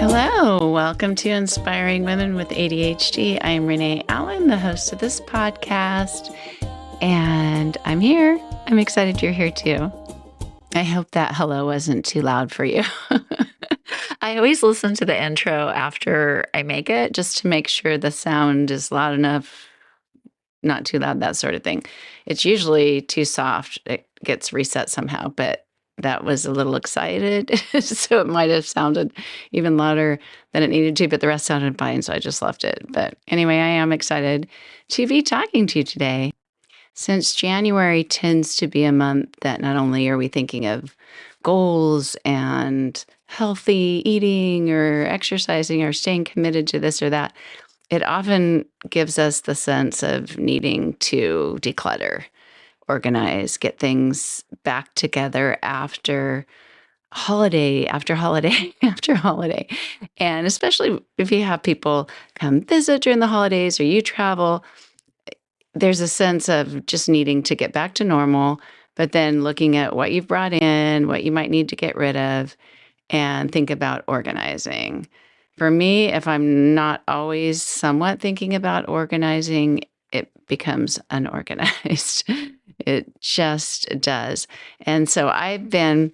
Hello, welcome to Inspiring Women with ADHD. I am Renee Allen, the host of this podcast, and I'm here. I'm excited you're here too. I hope that hello wasn't too loud for you. I always listen to the intro after I make it just to make sure the sound is loud enough, not too loud, that sort of thing. It's usually too soft. It gets reset somehow, but that was a little excited. So it might have sounded even louder than it needed to, but the rest sounded fine. So I just left it. But anyway, I am excited to be talking to you today. Since January tends to be a month that not only are we thinking of goals and healthy eating or exercising or staying committed to this or that, it often gives us the sense of needing to declutter, organize, get things back together after holiday, after holiday, after holiday. And especially if you have people come visit during the holidays or you travel, there's a sense of just needing to get back to normal, but then looking at what you've brought in, what you might need to get rid of, and think about organizing. For me, if I'm not always somewhat thinking about organizing, it becomes unorganized. It just does. And so I've been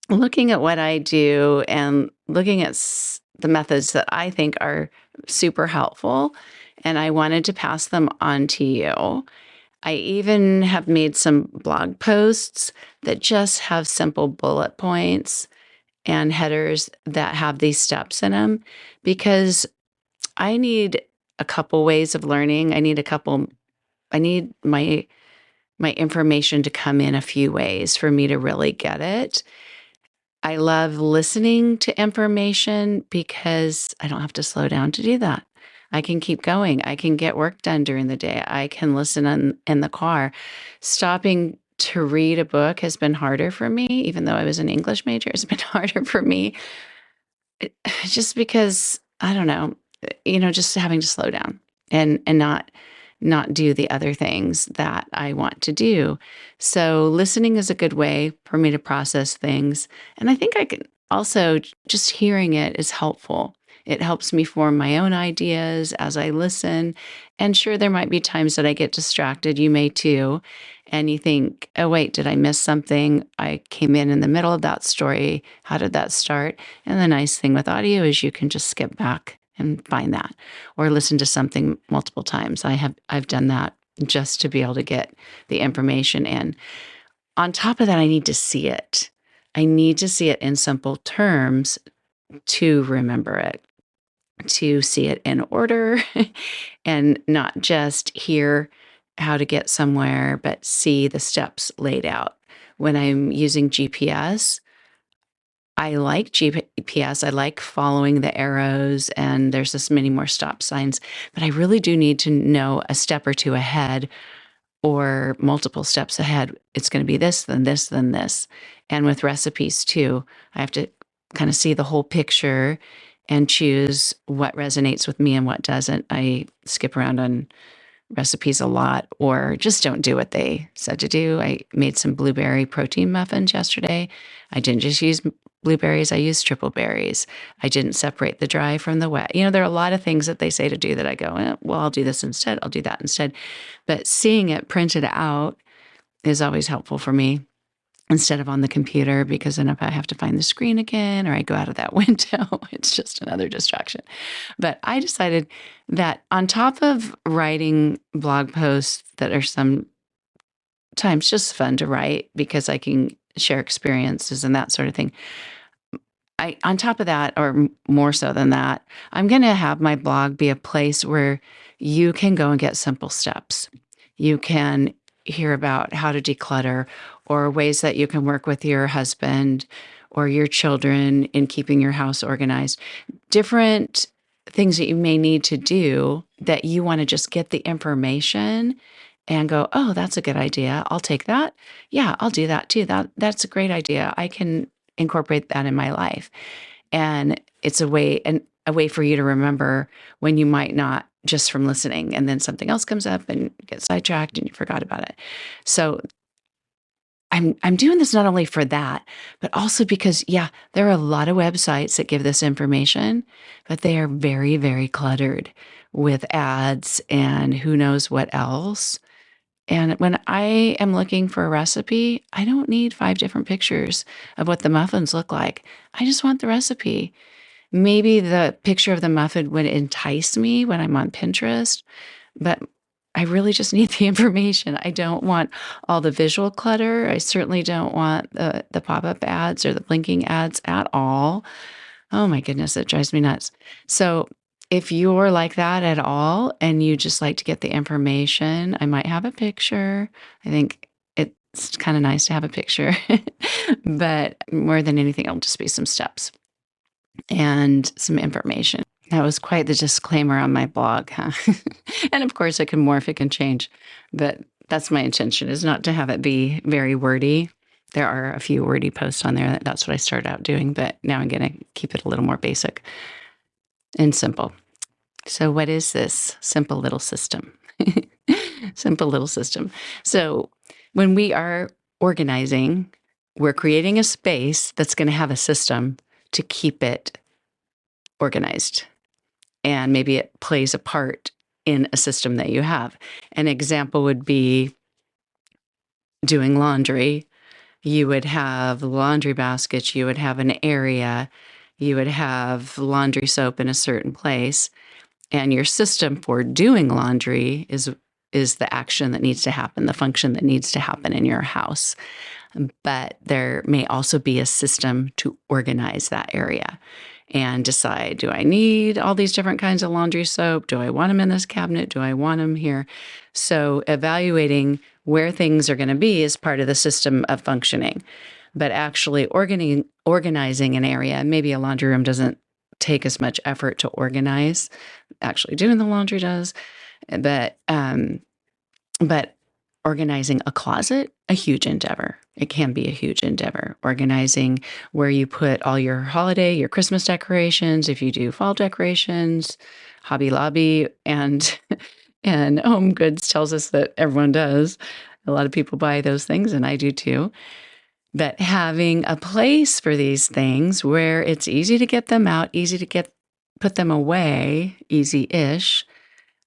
looking at what I do and looking at the methods that I think are super helpful, and I wanted to pass them on to you. I even have made some blog posts that just have simple bullet points and headers that have these steps in them, because I need a couple ways of learning. I need my information to come in a few ways for me to really get it. I love listening to information because I don't have to slow down to do that. I can keep going. I can get work done during the day. I can listen in the car. Stopping to read a book has been harder for me, even though I was an English major. It's been harder for me just because, I don't know, just having to slow down and not do the other things that I want to do. So listening is a good way for me to process things. And I think I can also, just hearing it is helpful. It helps me form my own ideas as I listen. And sure, there might be times that I get distracted. You may too. And you think, oh, wait, did I miss something? I came in the middle of that story. How did that start? And the nice thing with audio is you can just skip back and find that, or listen to something multiple times. I've done that just to be able to get the information in. On top of that, I need to see it. I need to see it in simple terms to remember it, to see it in order, and not just hear how to get somewhere, but see the steps laid out. When I'm using GPS, I like GPS. I like following the arrows, and there's this many more stop signs, but I really do need to know a step or two ahead or multiple steps ahead. It's going to be this, then this, then this. And with recipes too, I have to kind of see the whole picture and choose what resonates with me and what doesn't. I skip around on recipes a lot, or just don't do what they said to do. I made some blueberry protein muffins yesterday. I didn't just use blueberries, I used triple berries. I didn't separate the dry from the wet. There are a lot of things that they say to do that I go, well, I'll do this instead. I'll do that instead. But seeing it printed out is always helpful for me, instead of on the computer, because then if I have to find the screen again or I go out of that window, it's just another distraction. But I decided that on top of writing blog posts that are sometimes just fun to write because I can share experiences and that sort of thing, on top of that, or more so than that, I'm going to have my blog be a place where you can go and get simple steps. You can hear about how to declutter, or ways that you can work with your husband or your children in keeping your house organized. Different things that you may need to do that you want to just get the information and go, oh, that's a good idea. I'll take that. Yeah, I'll do that too. That's a great idea. I can incorporate that in my life. And it's a way for you to remember when you might not just from listening, and then something else comes up and you get sidetracked and you forgot about it. So I'm doing this not only for that, but also because, yeah, there are a lot of websites that give this information, but they are very, very cluttered with ads and who knows what else. And when I am looking for a recipe, I don't need 5 different pictures of what the muffins look like. I just want the recipe. Maybe the picture of the muffin would entice me when I'm on Pinterest, but I really just need the information. I don't want all the visual clutter. I certainly don't want the pop-up ads or the blinking ads at all. Oh my goodness, it drives me nuts. So if you're like that at all and you just like to get the information, I might have a picture. I think it's kind of nice to have a picture, but more than anything, it'll just be some steps and some information. That was quite the disclaimer on my blog, huh? And of course, it can morph, it can change, but that's my intention, is not to have it be very wordy. There are a few wordy posts on there. That's what I started out doing, but now I'm going to keep it a little more basic and simple. So what is this simple little system? Simple little system. So when we are organizing, we're creating a space that's going to have a system to keep it organized. And maybe it plays a part in a system that you have. An example would be doing laundry. You would have laundry baskets, you would have an area, you would have laundry soap in a certain place, and your system for doing laundry is the action that needs to happen, the function that needs to happen in your house. But there may also be a system to organize that area and decide, do I need all these different kinds of laundry soap? Do I want them in this cabinet? Do I want them here? So evaluating where things are going to be is part of the system of functioning. But actually organizing an area, maybe a laundry room doesn't take as much effort to organize. Actually doing the laundry does. But organizing a closet, a huge endeavor. It can be a huge endeavor. Organizing where you put all your holiday, your Christmas decorations, if you do fall decorations, Hobby Lobby and and Home Goods tells us that everyone does. A lot of people buy those things, and I do too. But having a place for these things where it's easy to get them out, easy to put them away, easy-ish,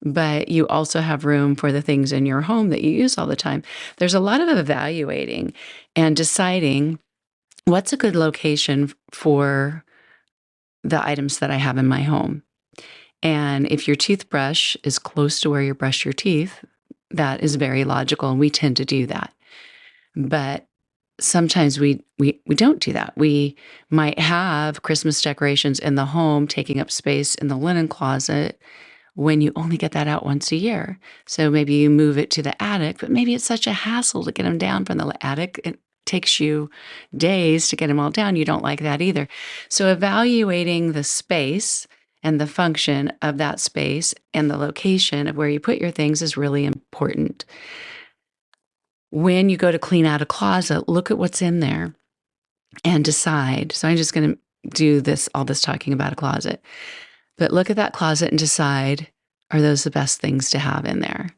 but you also have room for the things in your home that you use all the time. There's a lot of evaluating and deciding what's a good location for the items that I have in my home. And if your toothbrush is close to where you brush your teeth, that is very logical, and we tend to do that. But sometimes we don't do that. We might have Christmas decorations in the home taking up space in the linen closet when you only get that out once a year. So maybe you move it to the attic, but maybe it's such a hassle to get them down from the attic. It takes you days to get them all down. You don't like that either. So evaluating the space and the function of that space and the location of where you put your things is really important. When you go to clean out a closet, look at what's in there and decide. So I'm just going to do all this talking about a closet. But look at that closet and decide, are those the best things to have in there?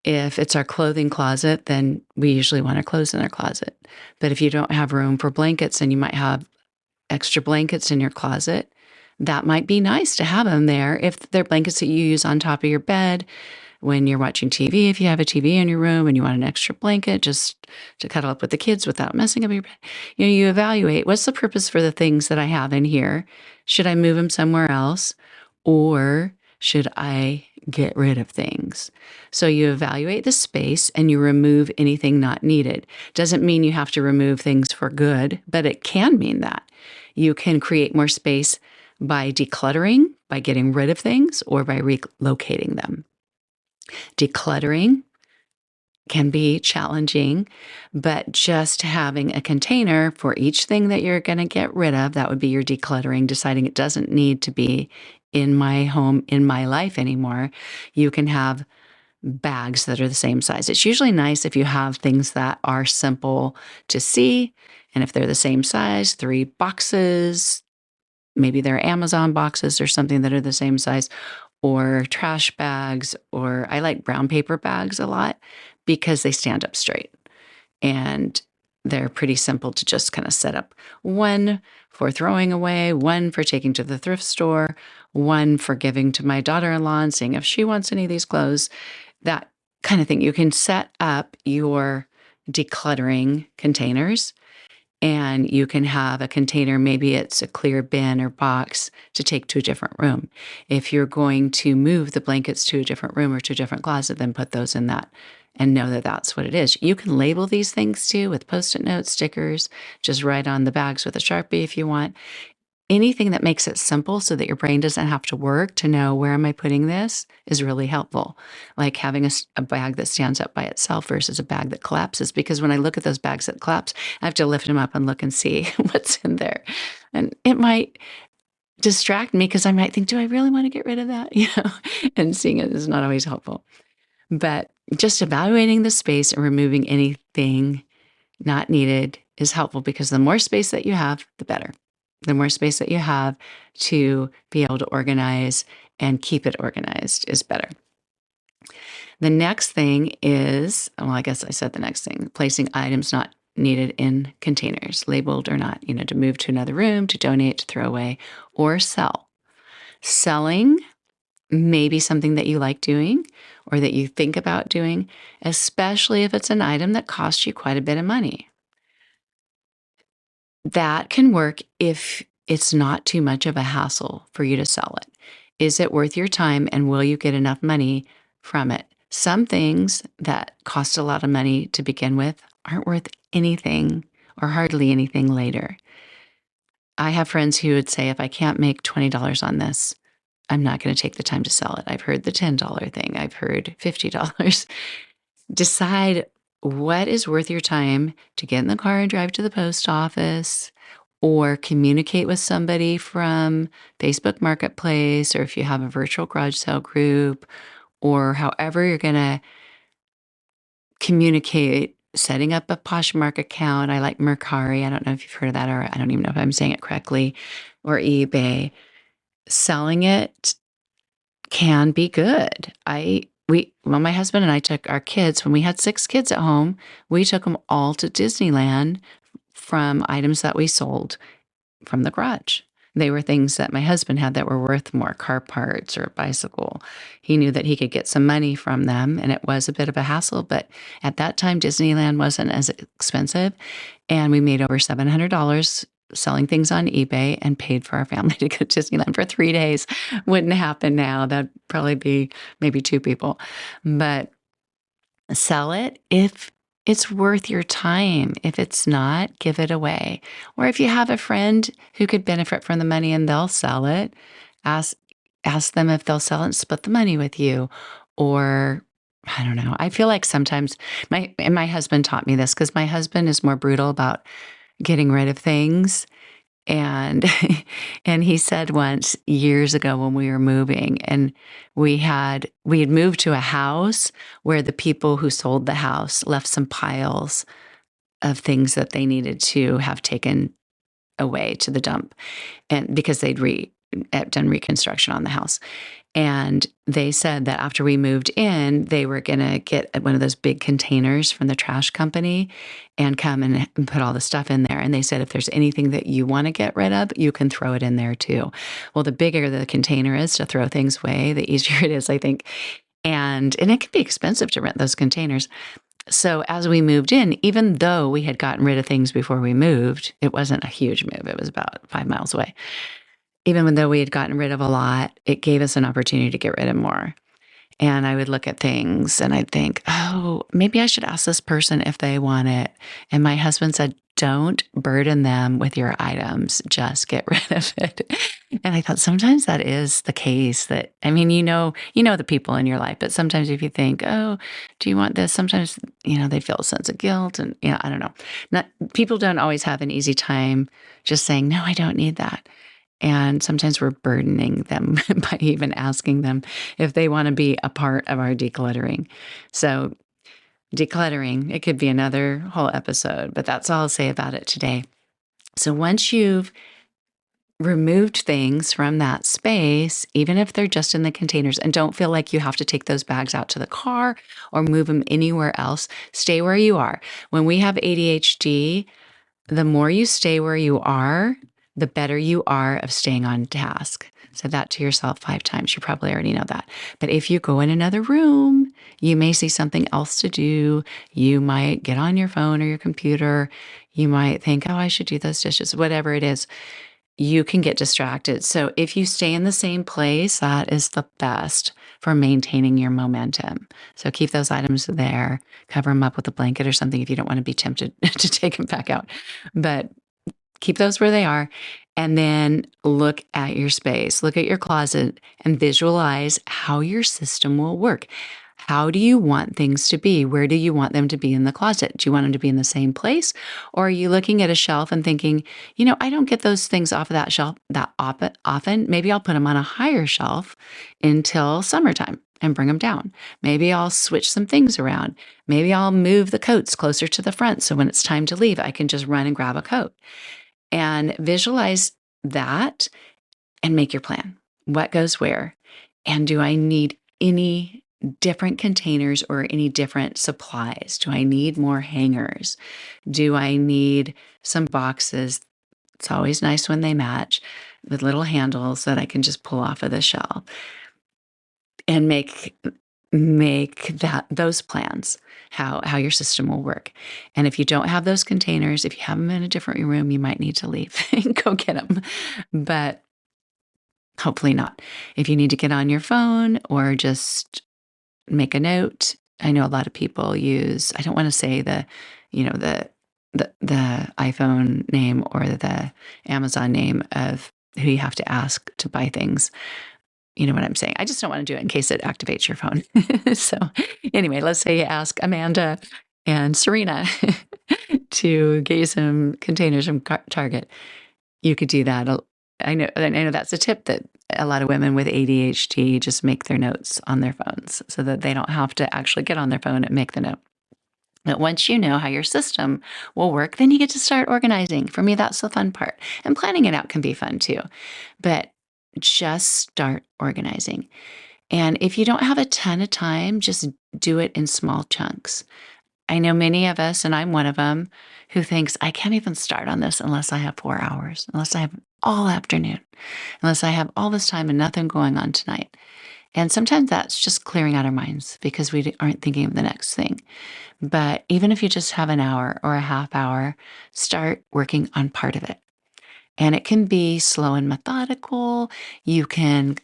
If it's our clothing closet, then we usually want our clothes in our closet. But if you don't have room for blankets and you might have extra blankets in your closet, that might be nice to have them there. If they're blankets that you use on top of your bed when you're watching TV, if you have a TV in your room and you want an extra blanket just to cuddle up with the kids without messing up your bed, you evaluate, what's the purpose for the things that I have in here? Should I move them somewhere else? Or should I get rid of things? So you evaluate the space and you remove anything not needed. Doesn't mean you have to remove things for good, but it can mean that. You can create more space by decluttering, by getting rid of things, or by relocating them. Decluttering can be challenging, but just having a container for each thing that you're going to get rid of, that would be your decluttering, deciding it doesn't need to be in my home, in my life anymore. You can have bags that are the same size. It's usually nice if you have things that are simple to see, and if they're the same size, 3 boxes, maybe they're Amazon boxes or something that are the same size, or trash bags, or I like brown paper bags a lot because they stand up straight and they're pretty simple to just kind of set up. One for throwing away, one for taking to the thrift store, one for giving to my daughter-in-law and seeing if she wants any of these clothes, that kind of thing. You can set up your decluttering containers, and you can have a container, maybe it's a clear bin or box to take to a different room. If you're going to move the blankets to a different room or to a different closet, then put those in that and know that that's what it is. You can label these things too with Post-it notes, stickers, just write on the bags with a Sharpie if you want. Anything that makes it simple so that your brain doesn't have to work to know where am I putting this is really helpful. Like having a bag that stands up by itself versus a bag that collapses. Because when I look at those bags that collapse, I have to lift them up and look and see what's in there. And it might distract me because I might think, do I really want to get rid of that? And seeing it is not always helpful. But just evaluating the space and removing anything not needed is helpful, because the more space that you have, the better. The more space that you have to be able to organize and keep it organized is better. The next thing is, well, I guess I said the next thing, placing items not needed in containers, labeled or not, to move to another room, to donate, to throw away, or sell. Selling may be something that you like doing or that you think about doing, especially if it's an item that costs you quite a bit of money. That can work if it's not too much of a hassle for you to sell it. Is it worth your time, and will you get enough money from it? Some things that cost a lot of money to begin with aren't worth anything or hardly anything later. I have friends who would say, if I can't make $20 on this, I'm not going to take the time to sell it. I've heard the $10 thing. I've heard $50. Decide what is worth your time to get in the car and drive to the post office, or communicate with somebody from Facebook Marketplace, or if you have a virtual garage sale group, or however you're going to communicate, setting up a Poshmark account. I like Mercari. I don't know if you've heard of that, or I don't even know if I'm saying it correctly, or eBay. Selling it can be good. My husband and I took our kids, when we had 6 kids at home, we took them all to Disneyland from items that we sold from the garage. They were things that my husband had that were worth more, car parts or a bicycle. He knew that he could get some money from them, and it was a bit of a hassle, but at that time, Disneyland wasn't as expensive, and we made over $700 selling things on eBay and paid for our family to go to Disneyland for 3 days. Wouldn't happen now. That'd probably be maybe 2 people. But sell it if it's worth your time. If it's not, give it away. Or if you have a friend who could benefit from the money and they'll sell it, ask them if they'll sell it and split the money with you. Or I don't know. I feel like sometimes my husband taught me this, because my husband is more brutal about getting rid of things. And and he said once, years ago, when we were moving, and we had moved to a house where the people who sold the house left some piles of things that they needed to have taken away to the dump, and because they'd done reconstruction on the house. And they said that after we moved in, they were going to get one of those big containers from the trash company and come and put all the stuff in there. And they said, if there's anything that you want to get rid of, you can throw it in there too. Well, the bigger the container is to throw things away, the easier it is, I think. And it can be expensive to rent those containers. So as we moved in, even though we had gotten rid of things before we moved, it wasn't a huge move. It was about 5 miles away. Even though we had gotten rid of a lot, it gave us an opportunity to get rid of more. And I would look at things and I'd think, oh, maybe I should ask this person if they want it. And my husband said, don't burden them with your items. Just get rid of it. And I thought sometimes that is the case. That, I mean, you know the people in your life, but sometimes if you think, oh, do you want this? Sometimes, they feel a sense of guilt, and, I don't know. People don't always have an easy time just saying, no, I don't need that. And sometimes we're burdening them by even asking them if they want to be a part of our decluttering. So decluttering, it could be another whole episode, but that's all I'll say about it today. So once you've removed things from that space, even if they're just in the containers, and don't feel like you have to take those bags out to the car or move them anywhere else. Stay where you are. When we have ADHD, the more you stay where you are, the better you are of staying on task. Say that to yourself 5 times. You probably already know that. But if you go in another room, you may see something else to do. You might get on your phone or your computer. You might think, oh, I should do those dishes, whatever it is. You can get distracted. So if you stay in the same place, that is the best for maintaining your momentum. So keep those items there, cover them up with a blanket or something if you don't want to be tempted to take them back out. But keep those where they are. And then look at your space, look at your closet, and visualize how your system will work. How do you want things to be? Where do you want them to be in the closet? Do you want them to be in the same place? Or are you looking at a shelf and thinking, I don't get those things off of that shelf that often. Maybe I'll put them on a higher shelf until summertime and bring them down. Maybe I'll switch some things around. Maybe I'll move the coats closer to the front so when it's time to leave, I can just run and grab a coat. And visualize that and make your plan. What goes where? And do I need any different containers or any different supplies? Do I need more hangers? Do I need some boxes? It's always nice when they match with little handles that I can just pull off of the shelf and make those plans, how your system will work. And if you don't have those containers, if you have them in a different room, you might need to leave and go get them. But hopefully not. If you need to get on your phone or just make a note, I know a lot of people use, I don't want to say the iPhone name or the Amazon name of who you have to ask to buy things. You know what I'm saying? I just don't want to do it in case it activates your phone. So anyway, let's say you ask Amanda and Serena to get you some containers from Target. You could do that. I know that's a tip that a lot of women with ADHD just make their notes on their phones so that they don't have to actually get on their phone and make the note. But once you know how your system will work, then you get to start organizing. For me, that's the fun part. And planning it out can be fun too. But just start organizing. And if you don't have a ton of time, just do it in small chunks. I know many of us, and I'm one of them, who thinks, I can't even start on this unless I have 4 hours, unless I have all afternoon, unless I have all this time and nothing going on tonight. And sometimes that's just clearing out our minds because we aren't thinking of the next thing. But even if you just have an hour or a half hour, start working on part of it. And it can be slow and methodical. You can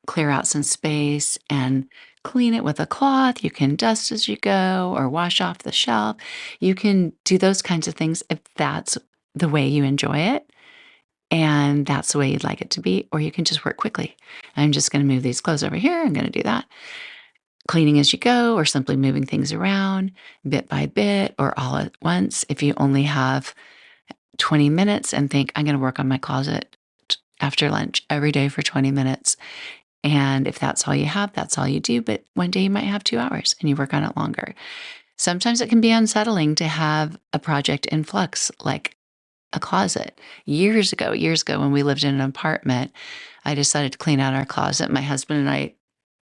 clear out some space and clean it with a cloth. You can dust as you go or wash off the shelf. You can do those kinds of things if that's the way you enjoy it and that's the way you'd like it to be. Or you can just work quickly. I'm just going to move these clothes over here. I'm going to do that. Cleaning as you go or simply moving things around bit by bit or all at once. If you only have 20 minutes and think, I'm going to work on my closet after lunch every day for 20 minutes. And if that's all you have, that's all you do. But one day you might have 2 hours and you work on it longer. Sometimes it can be unsettling to have a project in flux, like a closet. Years ago, when we lived in an apartment, I decided to clean out our closet. My husband and I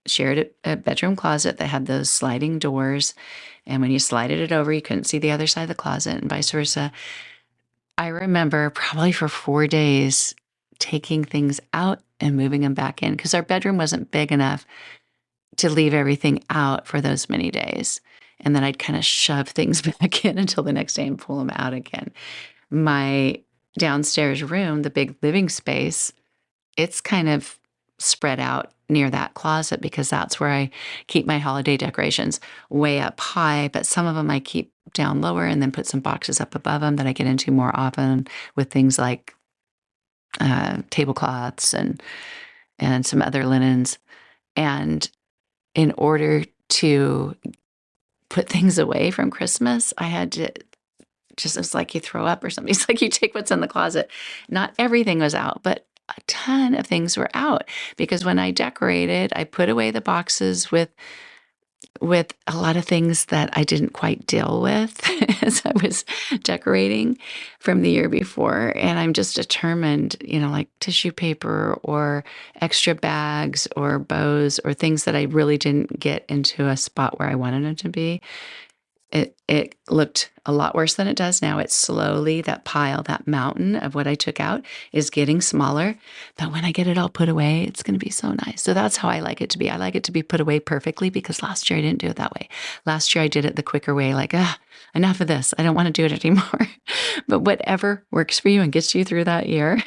shared a bedroom closet that had those sliding doors. And when you slided it over, you couldn't see the other side of the closet and vice versa. I remember probably for 4 days taking things out and moving them back in because our bedroom wasn't big enough to leave everything out for those many days. And then I'd kind of shove things back in until the next day and pull them out again. My downstairs room, the big living space, it's kind of spread out near that closet because that's where I keep my holiday decorations way up high, but some of them I keep down lower and then put some boxes up above them that I get into more often with things like tablecloths and some other linens. And in order to put things away from Christmas, I had to it's like you throw up or something. It's like you take what's in the closet. Not everything was out, but a ton of things were out because when I decorated, I put away the boxes with with a lot of things that I didn't quite deal with as I was decorating from the year before. And I'm just determined, like tissue paper or extra bags or bows or things that I really didn't get into a spot where I wanted them to be. It looked a lot worse than it does now. It's slowly, that pile, that mountain of what I took out is getting smaller. But when I get it all put away, it's going to be so nice. So that's how I like it to be. I like it to be put away perfectly because last year I didn't do it that way. Last year I did it the quicker way, like, enough of this. I don't want to do it anymore. But whatever works for you and gets you through that year.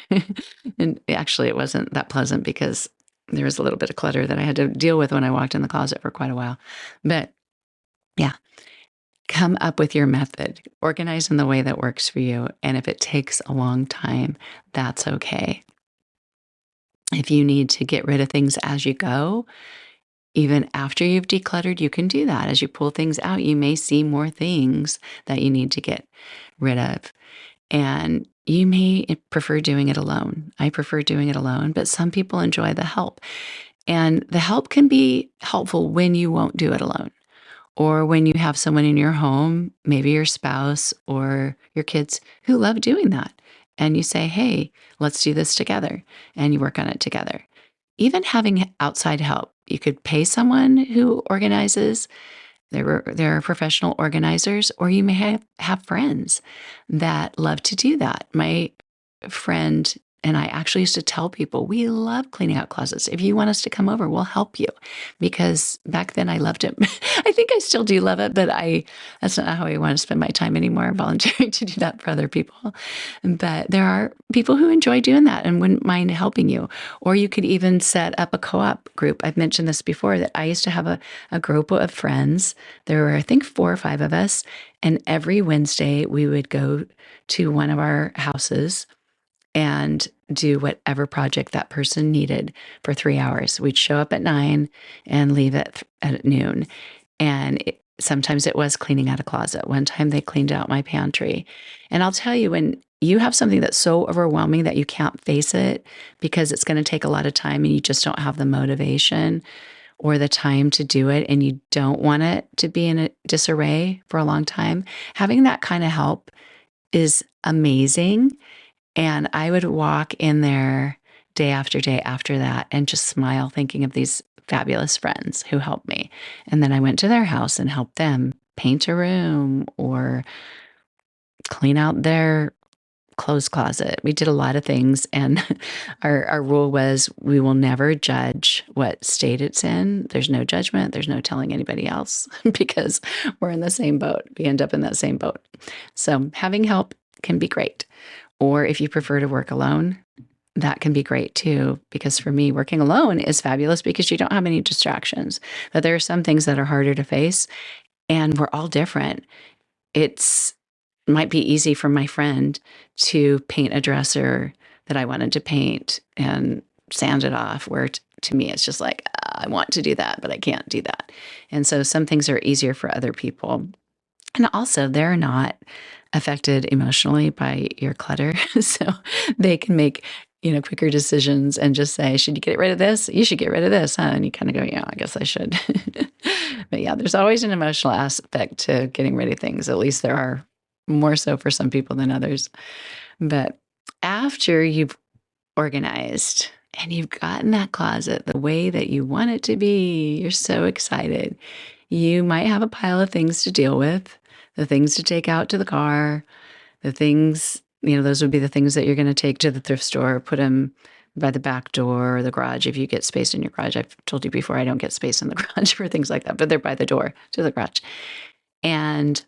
And actually, it wasn't that pleasant because there was a little bit of clutter that I had to deal with when I walked in the closet for quite a while. But yeah. Come up with your method. Organize in the way that works for you. And if it takes a long time, that's okay. If you need to get rid of things as you go, even after you've decluttered, you can do that. As you pull things out, you may see more things that you need to get rid of. And you may prefer doing it alone. I prefer doing it alone, but some people enjoy the help. And the help can be helpful when you won't do it alone. Or when you have someone in your home, maybe your spouse or your kids who love doing that. And you say, hey, let's do this together. And you work on it together. Even having outside help, you could pay someone who organizes. There are professional organizers, or you may have friends that love to do that. My friend and I actually used to tell people, we love cleaning out closets. If you want us to come over, we'll help you. Because back then I loved it. I think I still do love it, but that's not how I want to spend my time anymore, volunteering to do that for other people. But there are people who enjoy doing that and wouldn't mind helping you. Or you could even set up a co-op group. I've mentioned this before, that I used to have a group of friends. There were, I think, 4 or 5 of us. And every Wednesday we would go to one of our houses and do whatever project that person needed for 3 hours. We'd show up at 9 and leave at noon. And sometimes it was cleaning out a closet. One time they cleaned out my pantry. And I'll tell you, when you have something that's so overwhelming that you can't face it because it's going to take a lot of time and you just don't have the motivation or the time to do it, and you don't want it to be in a disarray for a long time, having that kind of help is amazing. And I would walk in there day after that and just smile, thinking of these fabulous friends who helped me. And then I went to their house and helped them paint a room or clean out their clothes closet. We did a lot of things. And our rule was, we will never judge what state it's in. There's no judgment. There's no telling anybody else because we're in the same boat. We end up in that same boat. So having help can be great. Or if you prefer to work alone, that can be great too. Because for me, working alone is fabulous because you don't have any distractions. But there are some things that are harder to face, and we're all different. It might be easy for my friend to paint a dresser that I wanted to paint and sand it off, where to me, it's just like, I want to do that, but I can't do that. And so some things are easier for other people. And also, they're not affected emotionally by your clutter. So they can make, quicker decisions and just say, should you get rid of this? You should get rid of this, huh? And you kind of go, yeah, I guess I should. But yeah, there's always an emotional aspect to getting rid of things. At least there are, more so for some people than others. But after you've organized and you've gotten that closet the way that you want it to be, you're so excited. You might have a pile of things to deal with, the things to take out to the car, the things, those would be the things that you're going to take to the thrift store, put them by the back door or the garage if you get space in your garage. I've told you before, I don't get space in the garage for things like that, but they're by the door to the garage. And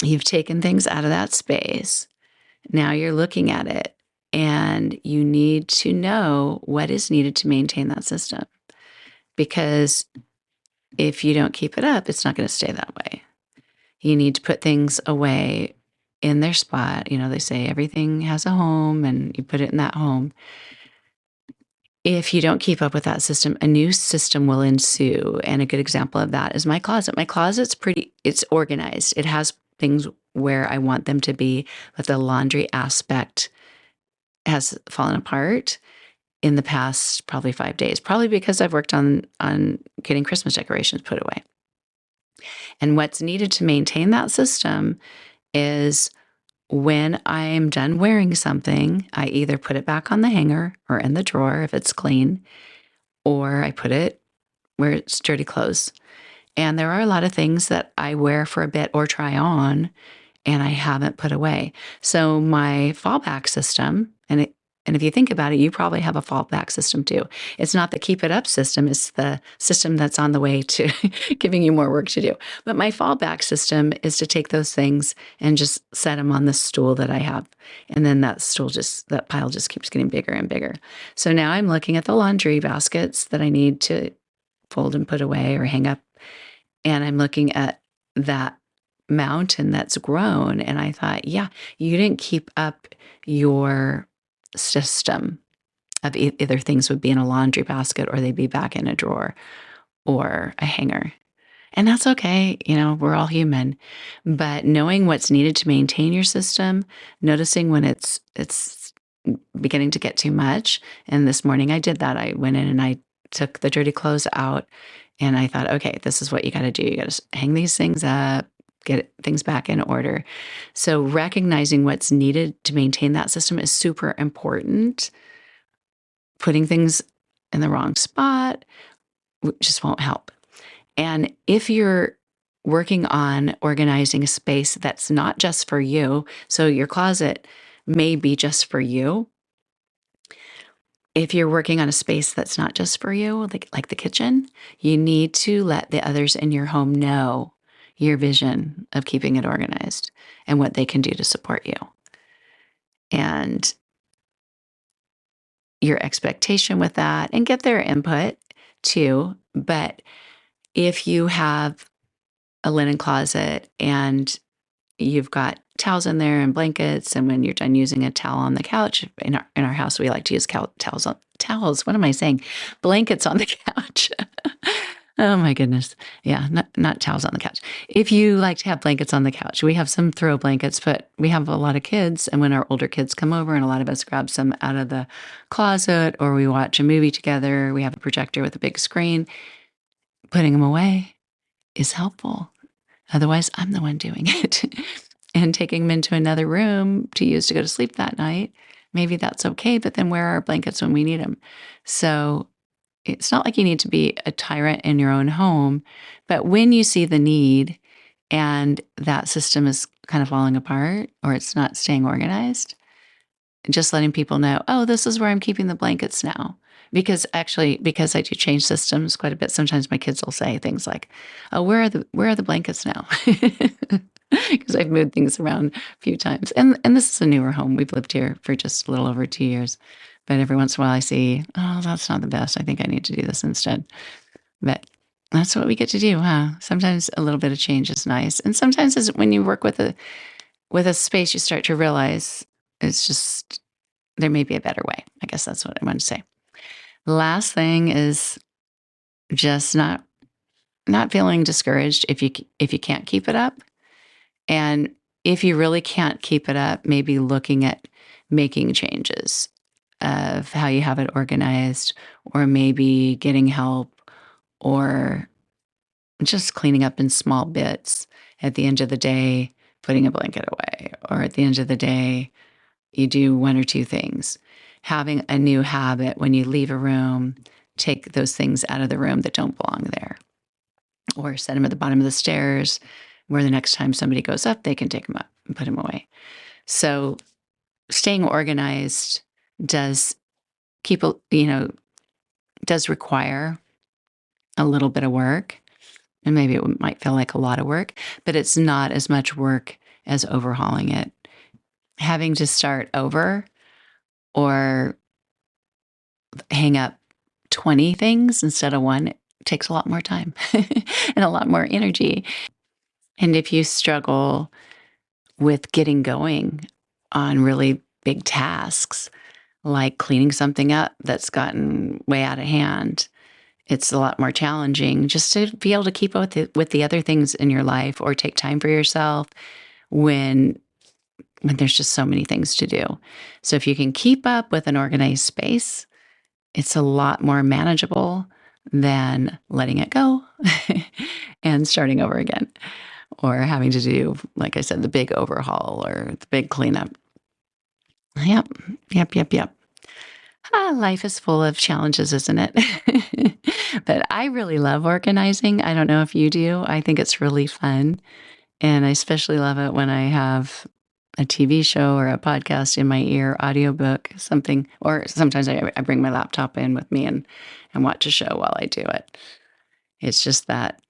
you've taken things out of that space. Now you're looking at it and you need to know what is needed to maintain that system. Because if you don't keep it up, it's not going to stay that way. You need to put things away in their spot. They say everything has a home and you put it in that home. If you don't keep up with that system, a new system will ensue. And a good example of that is my closet. My closet's it's organized. It has things where I want them to be, but the laundry aspect has fallen apart in the past probably 5 days, probably because I've worked on getting Christmas decorations put away. And what's needed to maintain that system is when I'm done wearing something, I either put it back on the hanger or in the drawer if it's clean, or I put it where it's dirty clothes. And there are a lot of things that I wear for a bit or try on and I haven't put away. So my fallback system, and if you think about it, you probably have a fallback system too. It's not the keep it up system, it's the system that's on the way to giving you more work to do. But my fallback system is to take those things and just set them on the stool that I have. And then that pile just keeps getting bigger and bigger. So now I'm looking at the laundry baskets that I need to fold and put away or hang up. And I'm looking at that mountain that's grown. And I thought, yeah, you didn't keep up your system of either things would be in a laundry basket or they'd be back in a drawer or a hanger. And that's okay. We're all human. But knowing what's needed to maintain your system, noticing when it's beginning to get too much. And this morning I did that. I went in and I took the dirty clothes out and I thought, okay, this is what you got to do. You got to hang these things up, get things back in order. So recognizing what's needed to maintain that system is super important. Putting things in the wrong spot just won't help. And if you're working on organizing a space that's not just for you, so your closet may be just for you. If you're working on a space that's not just for you, like the kitchen, you need to let the others in your home know your vision of keeping it organized and what they can do to support you. And your expectation with that, and get their input too. But if you have a linen closet and you've got towels in there and blankets, and when you're done using a towel on the couch, in our house, we like to use towels. What am I saying? Blankets on the couch. Oh my goodness. Yeah, not towels on the couch. If you like to have blankets on the couch, we have some throw blankets, but we have a lot of kids. And when our older kids come over and a lot of us grab some out of the closet or we watch a movie together, we have a projector with a big screen, putting them away is helpful. Otherwise, I'm the one doing it. And taking them into another room to use to go to sleep that night, maybe that's okay, but then where are our blankets when we need them? So it's not like you need to be a tyrant in your own home, but when you see the need and that system is kind of falling apart or it's not staying organized, just letting people know, oh, this is where I'm keeping the blankets now. Because I do change systems quite a bit, sometimes my kids will say things like, oh, where are the blankets now? Because I've moved things around a few times. And this is a newer home. We've lived here for just a little over 2 years. But every once in a while I see, oh, that's not the best. I think I need to do this instead. But that's what we get to do, huh? Sometimes a little bit of change is nice. And sometimes when you work with a space, you start to realize it's just, there may be a better way. I guess that's what I want to say. Last thing is just not feeling discouraged if you can't keep it up. And if you really can't keep it up, maybe looking at making changes of how you have it organized, or maybe getting help, or just cleaning up in small bits. At the end of the day, putting a blanket away, or at the end of the day, you do one or two things. Having a new habit when you leave a room, take those things out of the room that don't belong there, or set them at the bottom of the stairs where the next time somebody goes up, they can take them up and put them away. So staying organized does require a little bit of work. And maybe it might feel like a lot of work, but it's not as much work as overhauling it. Having to start over or hang up 20 things instead of one takes a lot more time and a lot more energy. And if you struggle with getting going on really big tasks, like cleaning something up that's gotten way out of hand, it's a lot more challenging just to be able to keep up with the other things in your life, or take time for yourself when there's just so many things to do. So if you can keep up with an organized space, it's a lot more manageable than letting it go and starting over again, or having to do, like I said, the big overhaul or the big cleanup. Yep, yep, yep, yep. Life is full of challenges, isn't it? But I really love organizing. I don't know if you do. I think it's really fun. And I especially love it when I have a TV show or a podcast in my ear, audiobook, something, or sometimes I bring my laptop in with me and watch a show while I do it. It's just that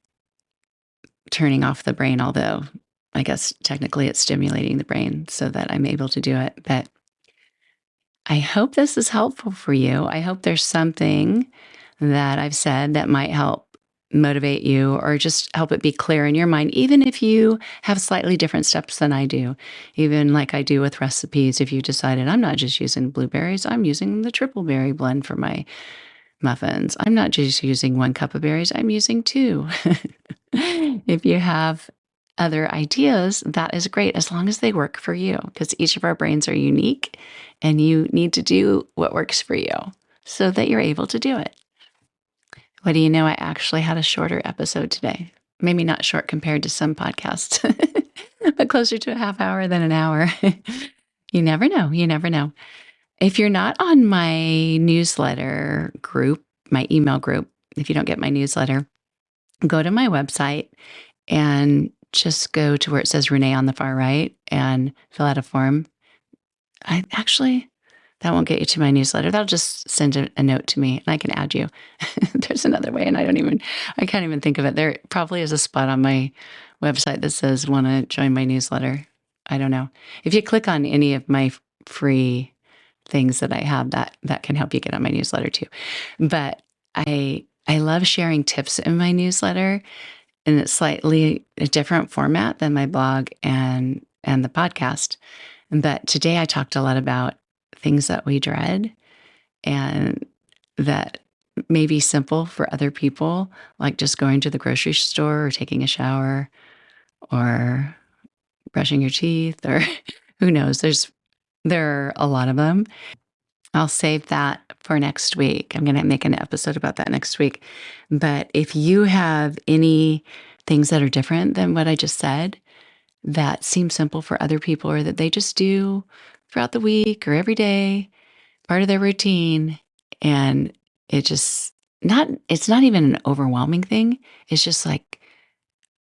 turning off the brain, although I guess technically it's stimulating the brain so that I'm able to do it. But I hope this is helpful for you. I hope there's something that I've said that might help motivate you or just help it be clear in your mind, even if you have slightly different steps than I do. Even like I do with recipes, if you decided I'm not just using blueberries, I'm using the triple berry blend for my muffins. I'm not just using 1 cup of berries, I'm using 2. If you have other ideas, that is great as long as they work for you, because each of our brains are unique and you need to do what works for you so that you're able to do it. What do you know? I actually had a shorter episode today. Maybe not short compared to some podcasts, but closer to a half hour than an hour. You never know. You never know. If you're not on my newsletter group, my email group, if you don't get my newsletter, go to my website and just go to where it says Renee on the far right and fill out a form. That won't get you to my newsletter. That'll just send a note to me and I can add you. There's another way and I can't even think of it. There probably is a spot on my website that says want to join my newsletter. I don't know. If you click on any of my free things that I have, that can help you get on my newsletter too. But I love sharing tips in my newsletter, and it's slightly a different format than my blog and the podcast. But today I talked a lot about things that we dread and that may be simple for other people, like just going to the grocery store or taking a shower or brushing your teeth, or who knows, there are a lot of them. I'll save that for next week. I'm going to make an episode about that next week. But if you have any things that are different than what I just said that seem simple for other people, or that they just do throughout the week or every day, part of their routine, and it's not even an overwhelming thing. It's just like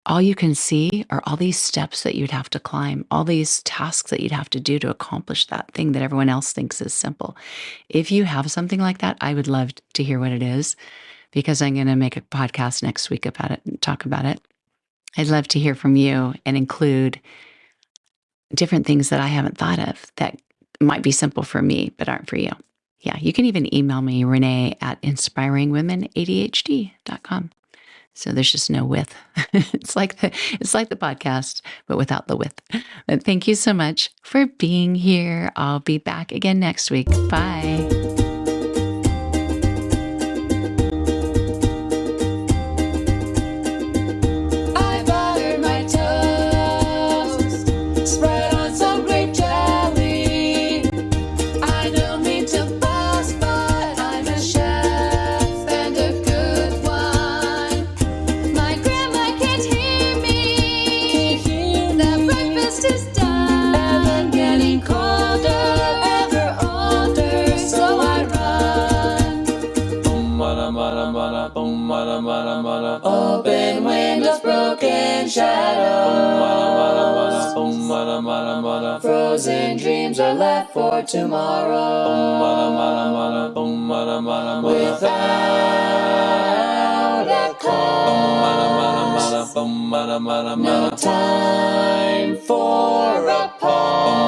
all you can see are all these steps that you'd have to climb, all these tasks that you'd have to do to accomplish that thing that everyone else thinks is simple. If you have something like that, I would love to hear what it is, because I'm going to make a podcast next week about it and talk about it. I'd love to hear from you and include different things that I haven't thought of that might be simple for me, but aren't for you. Yeah, you can even email me, Renee at inspiringwomenadhd.com. So there's just no width. It's like the podcast, but without the width. But thank you so much for being here. I'll be back again next week. Bye. Open windows, broken shadows. Frozen dreams are left for tomorrow. Without a cause, no time for a pause.